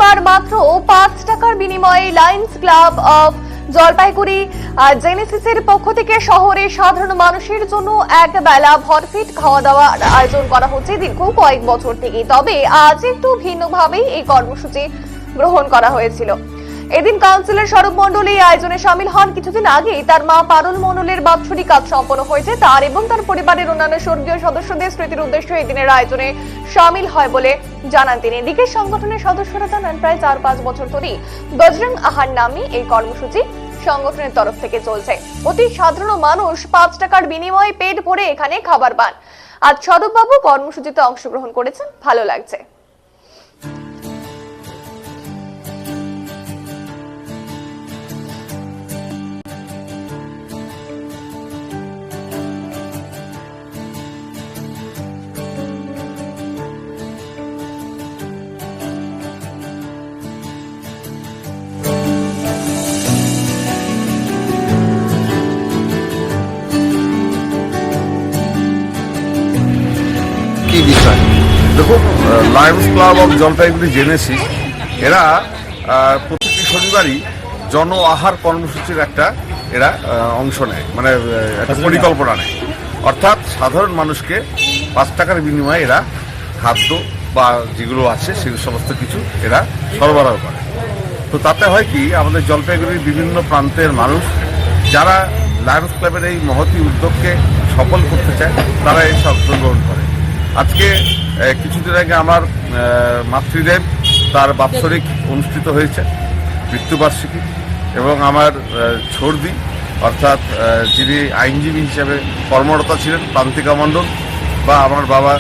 এবার মাত্র 5 টাকার বিনিময়ে লায়ন্স ক্লাব অফ জলপাইগুড়ি জেনেসিসের পক্ষ থেকে শহরে সাধারণ মানুষের জন্য এক বেলা ভরপেট খাওয়া দাওয়ার আয়োজন করা হচ্ছে দীর্ঘ কয়েক বছর থেকে। তবে আজ একটু ভিন্নভাবেই এই কর্মসূচি গ্রহণ করা হয়েছিল। এদিন কাউন্সিলর স্বরূপ মণ্ডল এই আয়োজনে সামিল হন। কিছুদিন আগেই তার মা পারুল মণ্ডলের বাৎসরিক কাজ সম্পন্ন হয়েছে। তার এবং তার পরিবারের অন্যান্য স্বর্গীয় সদস্যদের স্মৃতির উদ্দেশ্যে এই দিনের আয়োজনে সামিল হয় বলে জানান তিনি। এদিকে সংগঠনের সদস্যরা জানান প্রায় 4-5 বছর ধরেই বজরং আহার নামে এই কর্মসূচি সংগঠনের তরফ থেকে চলছে। অতি সাধারণ মানুষ 5 টাকার বিনিময়ে পেট ভরে এখানে খাবার পান। আজ স্বরূপবাবু কর্মসূচিতে অংশগ্রহণ করেছেন, ভালো লাগছে। কি বিষয় দেখুন, Lions club of Jalpaiguri Genesis এরা প্রতিটি শনিবারই জন আহার কর্মসূচির একটা এরা অংশ নেয়, মানে একটা পরিকল্পনা নেয়। অর্থাৎ সাধারণ মানুষকে 5 টাকার বিনিময়ে এরা খাদ্য বা যেগুলো আছে সেগুলো সমস্ত কিছু এরা সরবরাহ করে। তো তাতে হয় কি, আমাদের জলপাইগুড়ির বিভিন্ন প্রান্তের মানুষ যারা লায়ন্স ক্লাবের এই মহতী উদ্যোগকে সফল করতে চায় তারা এসে অংশগ্রহণ করে। আজকে কিছুদিন আগে আমার মাতৃদেব তার বাৎসরিক অনুষ্ঠিত হয়েছে, মৃত্যুবার্ষিকী, এবং আমার ছর্দি অর্থাৎ যিনি আইনজীবী হিসেবে কর্মরত ছিলেন প্রান্তিকা মণ্ডল, বা আমার বাবা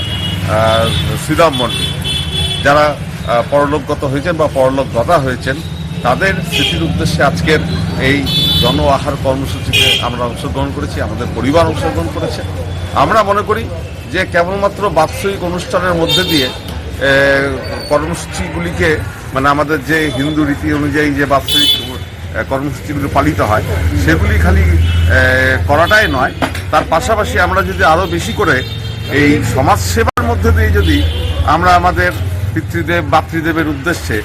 শ্রীরাম মণ্ডল, যারা পরলোকগত হয়েছেন বা পরলোকগতা হয়েছেন, তাদের স্মৃতির উদ্দেশ্যে আজকের এই জন আহার কর্মসূচিতে আমরা অংশগ্রহণ করেছি, আমাদের পরিবার অংশগ্রহণ করেছে। আমরা মনে করি যে কেবলমাত্র বাৎসরিক অনুষ্ঠানের মধ্যে দিয়ে কর্মসূচিগুলিকে, মানে আমাদের যে হিন্দু রীতি অনুযায়ী যে বাৎসরিক কর্মসূচিগুলি পালিত হয় সেগুলি খালি করাটাই নয়, তার পাশাপাশি আমরা যদি আরও বেশি করে এই সমাজসেবার মধ্যে দিয়ে যদি আমরা আমাদের পিতৃদেব মাতৃদেবের উদ্দেশ্যে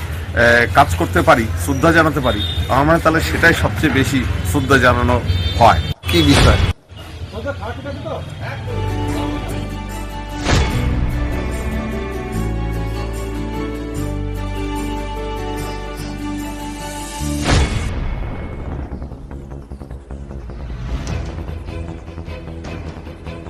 কাজ করতে পারি, শ্রদ্ধা জানাতে পারি, আমার মনে হয় তাহলে সেটাই সবচেয়ে বেশি শ্রদ্ধা জানানো হয়। কি বিষয়?